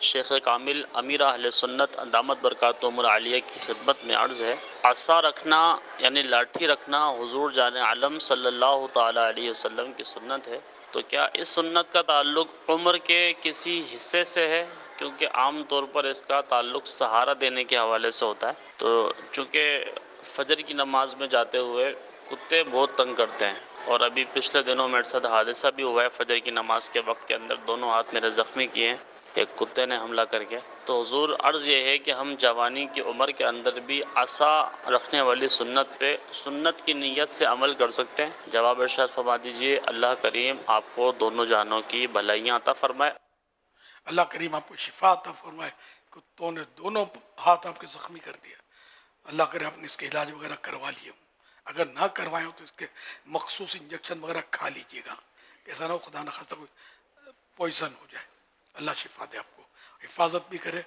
شیخ کامل امیر اہل سنت دامت برکاتہم العالیہ کی خدمت میں عرض ہے، عصا رکھنا یعنی لاٹھی رکھنا حضور جان عالم صلی اللہ تعالی علیہ وسلم کی سنت ہے، تو کیا اس سنت کا تعلق عمر کے کسی حصے سے ہے؟ کیونکہ عام طور پر اس کا تعلق سہارا دینے کے حوالے سے ہوتا ہے، تو چونکہ فجر کی نماز میں جاتے ہوئے کتے بہت تنگ کرتے ہیں، اور ابھی پچھلے دنوں میرے ساتھ حادثہ بھی ہوا ہے، فجر کی نماز کے وقت کے اندر دونوں ہاتھ میرے زخمی کیے ہیں ایک کتے نے حملہ کر کے۔ تو حضور عرض یہ ہے کہ ہم جوانی کی عمر کے اندر بھی عصا رکھنے والی سنت پہ سنت کی نیت سے عمل کر سکتے ہیں؟ جواب ارشاد فرما دیجئے۔ اللہ کریم آپ کو دونوں جانوں کی بھلائیاں عطا فرمائے۔ اللہ کریم آپ کو شفا عطا فرمائے۔ کتوں نے دونوں ہاتھ آپ کے زخمی کر دیا، اللہ کرے آپ نے اس کے علاج وغیرہ کروا لیے ہوں، اگر نہ کروائے ہوں تو اس کے مخصوص انجیکشن وغیرہ کھا لیجیے گا، ایسا نہ ہو خدا نہ خاصہ کوئی پوائزن ہو جائے۔ اللہ شفا دے آپ کو، حفاظت بھی کرے۔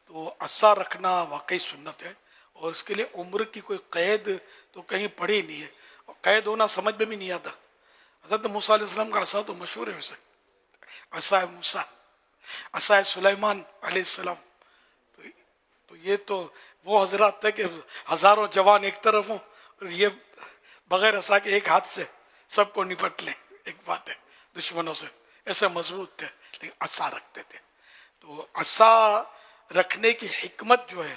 تو عصا رکھنا واقعی سنت ہے، اور اس کے لیے عمر کی کوئی قید تو کہیں پڑھی نہیں ہے، اور قید ہونا سمجھ میں بھی نہیں آتا۔ حضرت موسیٰ علیہ السلام کا عصا تو مشہور ہے، ویسے عصا موسیٰ، عصا سلیمان علیہ السلام، تو یہ تو وہ حضرات تھے کہ ہزاروں جوان ایک طرف ہوں اور یہ بغیر عصا کے ایک ہاتھ سے سب کو نپٹ لیں، ایک بات ہے، دشمنوں سے ایسے مضبوط تھے، لیکن عصا رکھتے تھے۔ تو عصا رکھنے کی حکمت جو ہے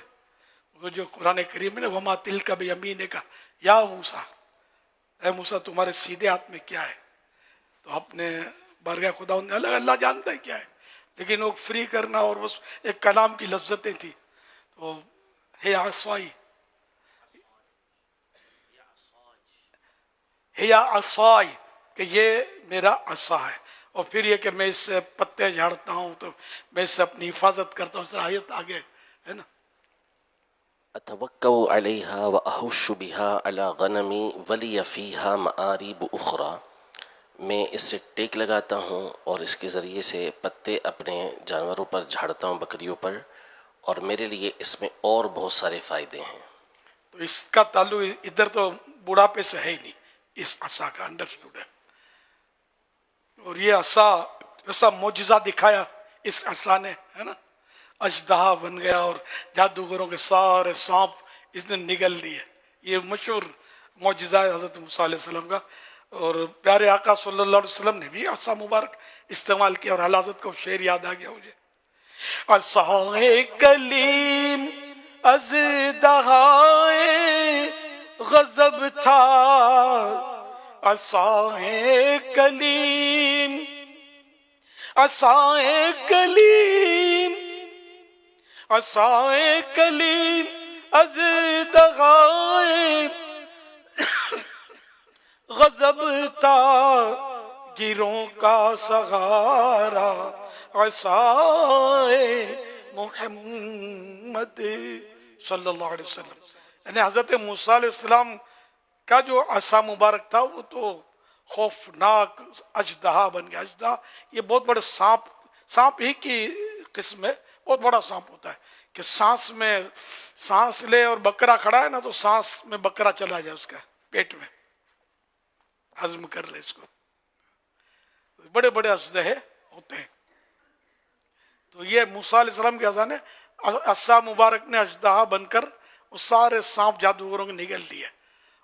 وہ جو قرآن کریم میں وما تلک بیمینک یا موسیٰ، اے موسیٰ تمہارے سیدھے ہاتھ میں کیا ہے؟ تو اپنے بارگاہ خدا اللہ جانتا ہے کیا ہے، لیکن وہ فری کرنا اور بس ایک کلام کی لذتیں تھی، تو ہے عصائی، ہے عصائی کہ یہ میرا عصا ہے، اور پھر یہ کہ میں اس سے پتے جھاڑتا ہوں تو میں اس سے اپنی حفاظت کرتا ہوں، اس آیت آگے ہے نا۔ اتوکأ علیہا واہش بہا علی غنمی ولی فیہا مآریب اخری، میں اس سے ٹیک لگاتا ہوں اور اس کے ذریعے سے پتے اپنے جانوروں پر جھاڑتا ہوں، بکریوں پر، اور میرے لیے اس میں اور بہت سارے فائدے ہیں۔ تو اس کا تعلق ادھر تو بڑھاپے سے ہے ہی نہیں، اس عصا کا انڈرسٹوڈ ہے، اور یہ عصا ایسا معجزہ دکھایا اس عصا نے، ہے نا، اژدہا بن گیا اور جادوگروں کے سارے سانپ اس نے نگل دیے۔ یہ مشہور معجزہ ہے حضرت موسیٰ علیہ السلام کا، اور پیارے آقا صلی اللہ علیہ وسلم نے بھی عصا مبارک استعمال کیا، اور حضرت کو شعر یاد آ گیا مجھے، عصائے کلیم اژدہائے غضب تھا، عصائے کلیم، عصائے کلیم، عصائے کلیم اژدہائے غضب تھا، گیروں کا سہارا عصائے محمد صلی اللہ علیہ وسلم۔ یعنی حضرت موسیٰ علیہ السلام کا جو عصا مبارک تھا وہ تو خوفناک اژدہا بن گیا۔ اژدہا یہ بہت بڑے سانپ ہی کی قسم ہے، بہت بڑا سانپ ہوتا ہے کہ سانس لے اور بکرا کھڑا ہے نا تو سانس میں بکرا چلا جائے اس کا پیٹ میں، ہضم کر لے اس کو، بڑے بڑے اژدہے ہوتے ہیں۔ تو یہ موسیٰ علیہ السلام کے عصا نے، عصا مبارک نے اژدہا بن کر وہ سارے سانپ جادوگروں کو نگل دیے،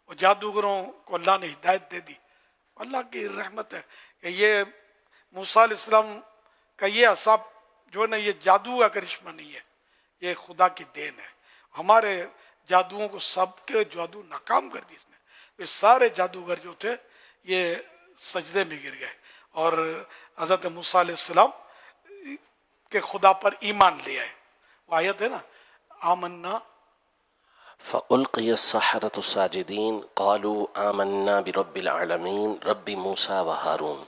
اور جادوگروں کو اللہ نے ہدایت دے دی۔ اللہ کی رحمت ہے کہ یہ موسیٰ علیہ السلام کا یہ عصا جو ہے نا، یہ جادو کا کرشمہ نہیں ہے، یہ خدا کی دین ہے۔ ہمارے جادوؤں کو سب کے جادو ناکام کر دی اس نے، یہ سارے جادوگر جو تھے یہ سجدے میں گر گئے، اور حضرت موسیٰ علیہ السلام کے خدا پر ایمان لے آئے۔ وہ آیت ہے نا، آمنا فألقي السحرة ساجدين قالوا آمنا برب العالمين رب موسیٰ وہارون۔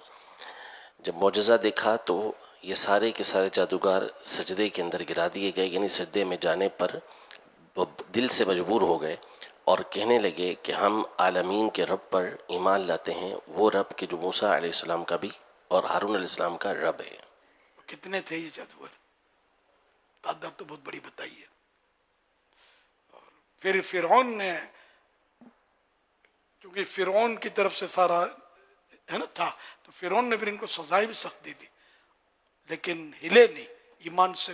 جب معجزہ دیکھا تو یہ سارے کے سارے جادوگر سجدے کے اندر گرا دیے گئے، یعنی سجدے میں جانے پر وہ دل سے مجبور ہو گئے اور کہنے لگے کہ ہم عالمین کے رب پر ایمان لاتے ہیں، وہ رب کہ جو موسیٰ علیہ السلام کا بھی اور ہارون علیہ السلام کا رب ہے۔ کتنے تھے یہ جادوگر؟ تعداد تو بہت بڑی بتائی ہے۔ اور پھر فرعون نے، چونکہ فرعون کی طرف سے سارا ہے نا تھا، تو فرعون نے پھر ان کو سزائیں بھی سخت دی تھی، لیکن ہلے نہیں، ایمان سے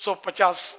150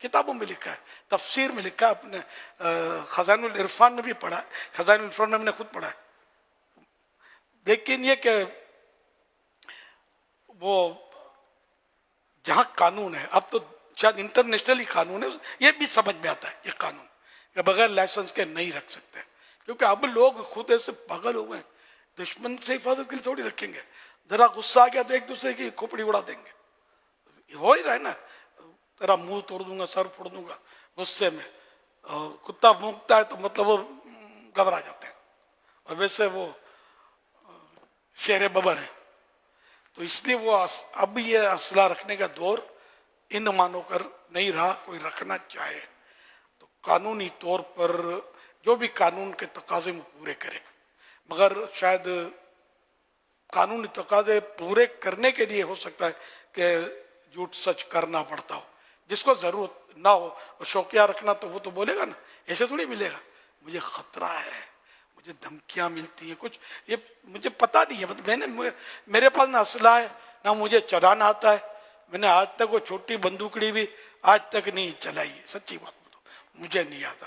کتابوں میں لکھا ہے، تفسیر میں لکھا ہے، اپنے خزائن العرفان میں بھی پڑھا ہے، خزائن العرفان میں ہم نے خود پڑھا ہے. لیکن یہ کہ وہ جہاں قانون ہے، اب تو شاید انٹرنیشنل ہی قانون ہے، یہ بھی سمجھ میں آتا ہے یہ قانون کہ بغیر لائسنس کے نہیں رکھ سکتے، کیونکہ اب لوگ خود ایسے پاگل ہو گئے ہیں، دشمن سے حفاظت کے لیے تھوڑی رکھیں گے، ذرا غصہ آ گیا تو ایک دوسرے کی کھوپڑی اڑا دیں گے. ہو ہی رہا ہے نا، تیرا منہ توڑ دوں گا، سر پھوڑ دوں گا غصے میں. کتا بھونکتا ہے تو مطلب وہ گھبرا جاتے ہیں، اور ویسے وہ شیر ببر ہیں. تو اس لیے وہ اب یہ اسلحہ رکھنے کا دور ان مانو کر نہیں رہا. کوئی رکھنا چاہے تو قانونی طور پر جو بھی قانون کے تقاضے میں پورے کرے، مگر شاید قانونی تقاضے پورے کرنے کے لیے ہو سکتا ہے کہ جھوٹ سچ کرنا پڑتا ہو، جس کو ضرورت نہ ہو. اور شوقیہ رکھنا تو وہ تو بولے گا نا، ایسے تھوڑی ملے گا. مجھے خطرہ ہے، مجھے دھمکیاں ملتی ہیں، کچھ یہ مجھے پتہ نہیں ہے، مطلب میرے پاس نہ اسلحہ ہے نہ مجھے چلانا آتا ہے. میں نے آج تک وہ چھوٹی بندوقڑی بھی آج تک نہیں چلائی ہے، سچی بات بتاؤ، مجھے نہیں آتا،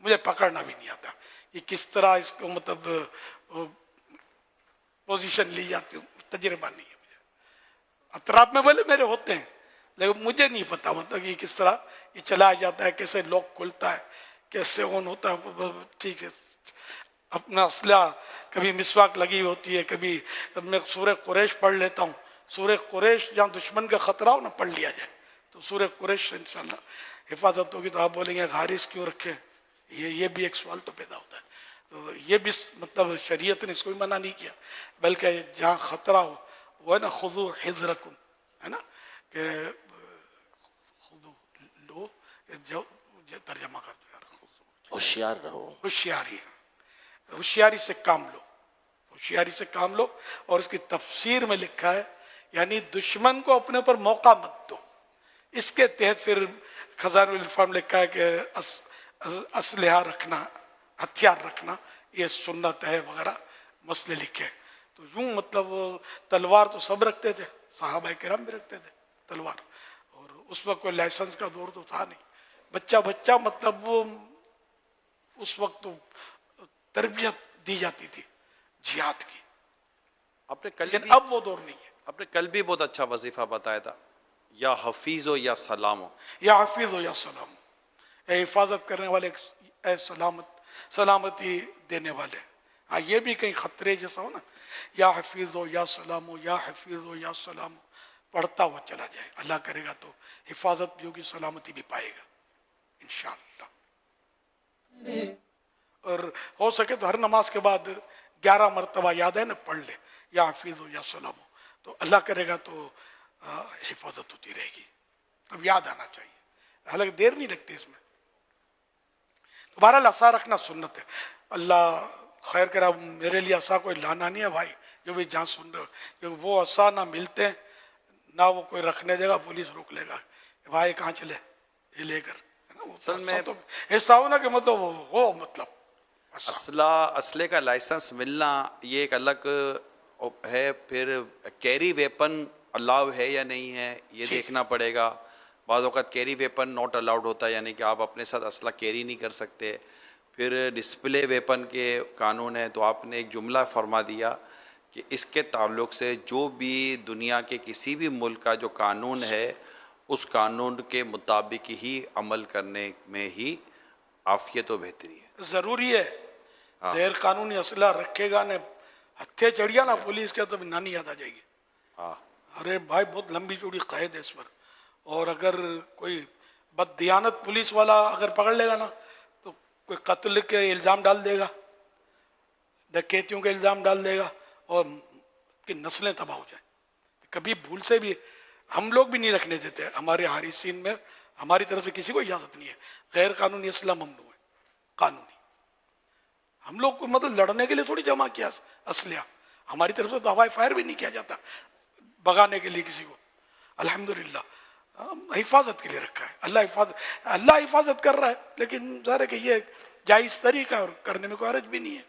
مجھے پکڑنا بھی نہیں آتا کہ کس طرح اس کو مطلب پوزیشن لی جاتی، تجربہ نہیں ہے مجھے. اطراف میں بولے میرے ہوتے ہیں، لیکن مجھے نہیں پتا مطلب کہ کس طرح یہ چلایا جاتا ہے، کیسے لاک کھلتا ہے، کیسے آن ہوتا ہے. ٹھیک ہے، اپنا اسلحہ کبھی مسواک لگی ہوتی ہے، کبھی میں سورہ قریش پڑھ لیتا ہوں. سورہ قریش جہاں دشمن کا خطرہ ہو نا پڑھ لیا جائے تو سورہ قریش سے انشاءاللہ حفاظت ہوگی. تو آپ بولیں گے حارث کیوں رکھے، یہ بھی ایک سوال تو پیدا ہوتا ہے. تو یہ بھی مطلب شریعت نے اس کو بھی منع نہیں کیا، بلکہ جہاں خطرہ ہو وہ ہے نا خذو حذرکم، ہے نا کہ خذو لو، جو ترجمہ کر دو یار، ہوشیار رہو، ہوشیاری، ہوشیاری سے کام لو، ہوشیاری سے کام لو. اور اس کی تفسیر میں لکھا ہے یعنی دشمن کو اپنے پر موقع مت دو. اس کے تحت پھر خزائن العرفان میں لکھا ہے کہ اسلحہ رکھنا، ہتھیار رکھنا یہ سنت ہے وغیرہ مسئلے لکھے. تو یوں مطلب تلوار تو سب رکھتے تھے، صحابہ کرام بھی رکھتے تھے تلوار، اور اس وقت کوئی لائسنس کا دور تو تھا نہیں. بچہ مطلب وہ اس وقت تو تربیت دی جاتی تھی جہاد کی، آپ نے کل لیکن بھی اب وہ دور نہیں ہے. آپ نے کل بھی بہت اچھا وظیفہ بتایا تھا، یا حفیظ ہو یا سلام ہو. یا حافظ ہو یا سلام، اے حفاظت کرنے والے، اے سلامتی دینے والے. ہاں یہ بھی کہیں خطرے جیسا ہو نا، یا حفیظ ہو یا سلام ہو، یا حفیظ ہو یا سلام ہو، پڑھتا ہوا چلا جائے. اللہ کرے گا تو حفاظت بھی ہوگی، سلامتی بھی پائے گا انشاءاللہ. اور ہو سکے تو ہر نماز کے بعد 11 مرتبہ یاد ہے نا پڑھ لے، یا حفیظ ہو یا سلام ہو، تو اللہ کرے گا تو حفاظت ہوتی رہے گی. اب یاد آنا چاہیے، حالانکہ دیر نہیں لگتی اس میں. تو بہرحال عصا رکھنا سنت ہے. اللہ خیر کرا، میرے لیے عصا کوئی لانا نہیں ہے بھائی، جو بھی جہاں سن رہے ہو، وہ عصا نہ ملتے ہیں نہ وہ کوئی رکھنے دے گا، پولیس روک لے گا، بھائی کہاں چلے یہ لے کر. اصل میں تو ایسا ہونا کہ مطلب ہو مطلب اسلحے کا لائسنس ملنا یہ ایک الگ ہے. پھر کیری ویپن الاؤ ہے یا نہیں ہے یہ دیکھنا پڑے گا. بعض اوقات کیری ویپن ناٹ الاؤڈ ہوتا ہے، یعنی کہ آپ اپنے ساتھ اسلحہ کیری نہیں کر سکتے. پھر ڈسپلے ویپن کے قانون ہے. تو آپ نے ایک جملہ فرما دیا کہ اس کے تعلق سے جو بھی دنیا کے کسی بھی ملک کا جو قانون ہے اس قانون کے مطابق ہی عمل کرنے میں ہی عافیت و بہتری ہے. ضروری ہے. غیر قانونی اسلحہ رکھے گا نے ہتھے چڑھیا نا پولیس کے تو نانی یاد آ جائے گی. ارے بھائی بہت لمبی چوڑی قید ہے اس پر. اور اگر کوئی بددیانت پولیس والا اگر پکڑ لے گا نا تو کوئی قتل کے الزام ڈال دے گا، ڈکیتیوں کے الزام ڈال دے گا، اور کہ نسلیں تباہ ہو جائیں. کبھی بھول سے بھی ہم لوگ بھی نہیں رکھنے دیتے. ہمارے حارثین میں ہماری طرف سے کسی کو اجازت نہیں ہے. غیر قانونی اسلحہ ممنوع ہے، قانونی. ہم لوگ کو مطلب لڑنے کے لیے تھوڑی جمع کیا اسلحہ، ہماری طرف سے تو ہوائی فائر بھی نہیں کیا جاتا بگانے کے لیے کسی کو. الحمدللہ حفاظت کے لیے رکھا ہے. اللہ حفاظت کر رہا ہے، لیکن ظاہر ہے کہ یہ جائز طریقہ ہے اور کرنے میں کوئی حرج بھی نہیں ہے.